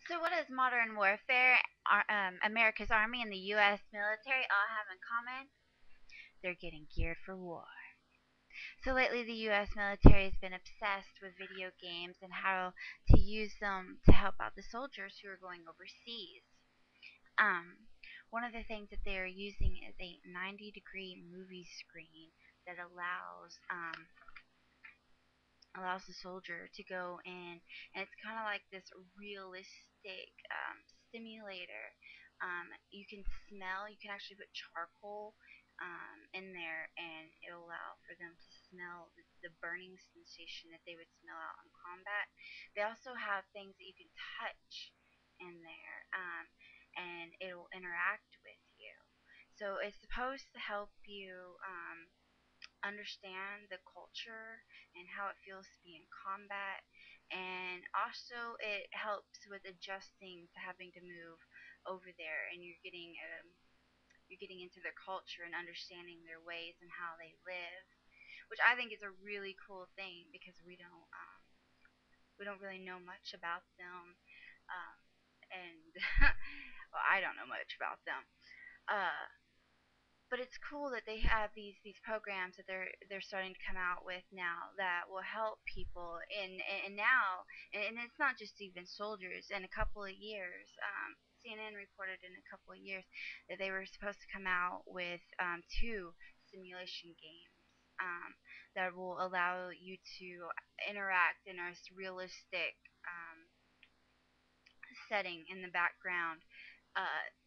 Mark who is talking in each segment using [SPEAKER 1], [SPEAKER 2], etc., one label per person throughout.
[SPEAKER 1] So, what does modern warfare, America's Army, and the U.S. military all have in common? They're getting geared for war. So, lately, the U.S. military has been obsessed with video games and how to use them to help out the soldiers who are going overseas. Um, One of the things that they are using is a 90-degree movie screen that allows the soldier to go in, and it's kind of like this realistic stimulator. You can smell. You can actually put charcoal in there, and it'll allow for them to smell the burning sensation that they would smell out in combat. They also have things that you can touch in there, and it'll interact with you. So it's supposed to help you understand the culture and how it feels to be in combat, and also it helps with adjusting to having to move over there, and you're getting into their culture and understanding their ways and how they live, which I think is a really cool thing because we don't really know much about them, and well, I don't know much about them. Uh, but it's cool that they have these programs that they're starting to come out with now that will help people and now, and it's not just even soldiers. In a couple of years, CNN reported in a couple of years that they were supposed to come out with two simulation games that will allow you to interact in a realistic setting in the background,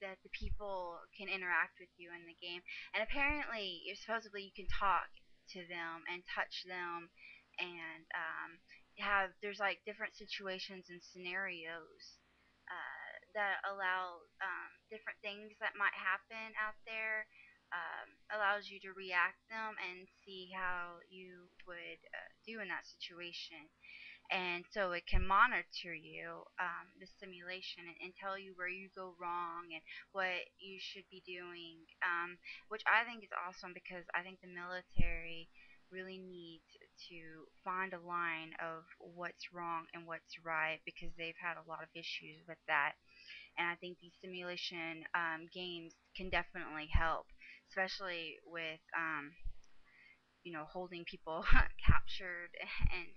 [SPEAKER 1] that the people can interact with you in the game. And apparently, you're supposedly you can talk to them and touch them, and have there's like different situations and scenarios that allow different things that might happen out there. Allows you to react them and see how you would do in that situation, and so it can monitor you, the simulation, and tell you where you go wrong and what you should be doing, which I think is awesome because I think the military really needs to find a line of what's wrong and what's right because they've had a lot of issues with that, and I think these simulation games can definitely help, especially with holding people captured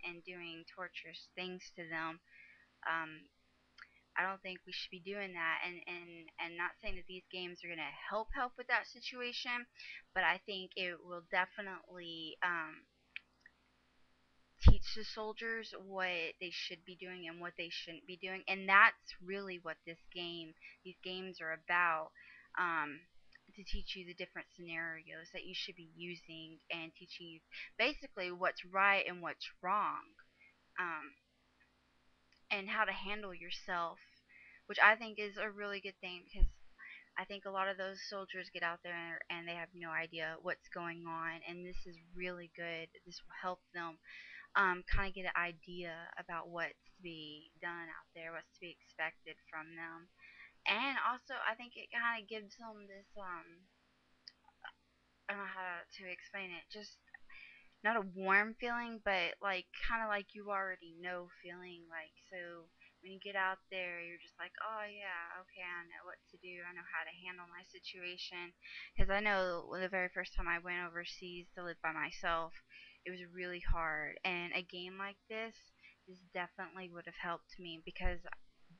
[SPEAKER 1] and doing torturous things to them. Um, I don't think we should be doing that, and not saying that these games are gonna help with that situation, but I think it will definitely teach the soldiers what they should be doing and what they shouldn't be doing, and that's really what these games are about. Um, to teach you the different scenarios that you should be using and teaching you basically what's right and what's wrong, um, and how to handle yourself, which I think is a really good thing because I think a lot of those soldiers get out there and they have no idea what's going on, and this is really good. This will help them kind of get an idea about what's to be done out there, what's to be expected from them, and also I think it kind of gives them this I don't know how to explain it, just not a warm feeling, but like kind of like you already know feeling. Like, so when you get out there, you're just like, oh yeah, okay, I know what to do. I know how to handle my situation. Because I know the very first time I went overseas to live by myself, it was really hard. And a game like this definitely would have helped me because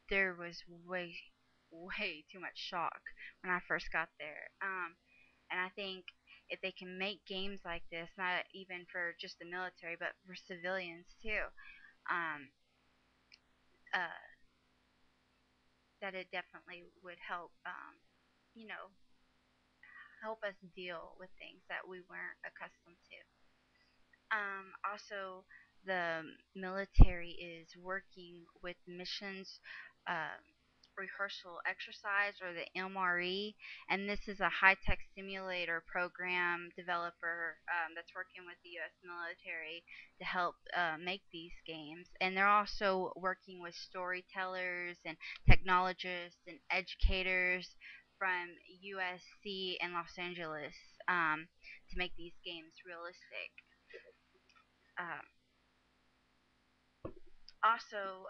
[SPEAKER 1] there was way too much shock when I first got there. And I think if they can make games like this, not even for just the military, but for civilians too, um, uh, that it definitely would help, you know, help us deal with things that we weren't accustomed to. Also, the military is working with missions uh, rehearsal exercise, or the MRE, and this is a high-tech simulator program developer that's working with the U.S. military to help make these games. And they're also working with storytellers and technologists and educators from USC and Los Angeles to make these games realistic. Um, Also,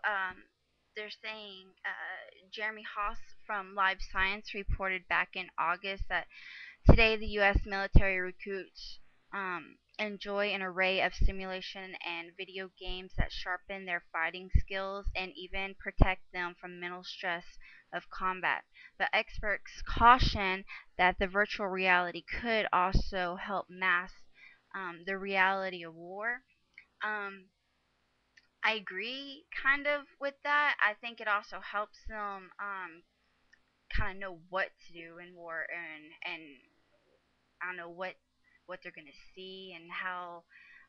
[SPEAKER 1] they're saying Jeremy Haas from Live Science reported back in August that today the U.S. military recruits enjoy an array of simulation and video games that sharpen their fighting skills and even protect them from mental stress of combat. But experts caution that the virtual reality could also help mask the reality of war. Um, I agree kind of with that. I think it also helps them kind of know what to do in war and I don't know what they're gonna see and how.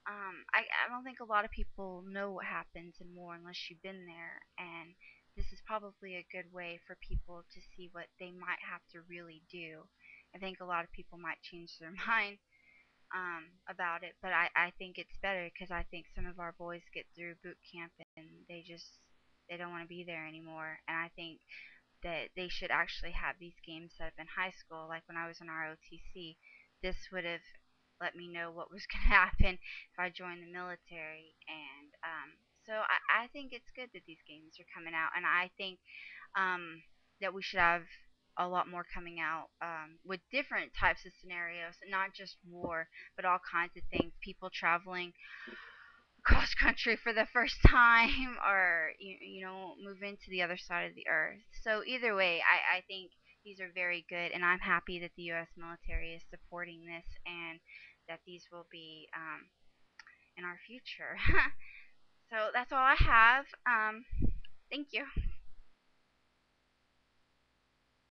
[SPEAKER 1] I don't think a lot of people know what happens in war unless you've been there, and this is probably a good way for people to see what they might have to really do. I think a lot of people might change their mind about it, but I think it's better because I think some of our boys get through boot camp and they don't want to be there anymore, and I think that they should actually have these games set up in high school. Like when I was in ROTC, this would have let me know what was going to happen if I joined the military. And so I think it's good that these games are coming out, and I think that we should have a lot more coming out with different types of scenarios, not just war, but all kinds of things. People traveling cross country for the first time or moving to the other side of the earth. So either way, I think these are very good, and I'm happy that the US military is supporting this and that these will be in our future. So that's all I have. Thank you.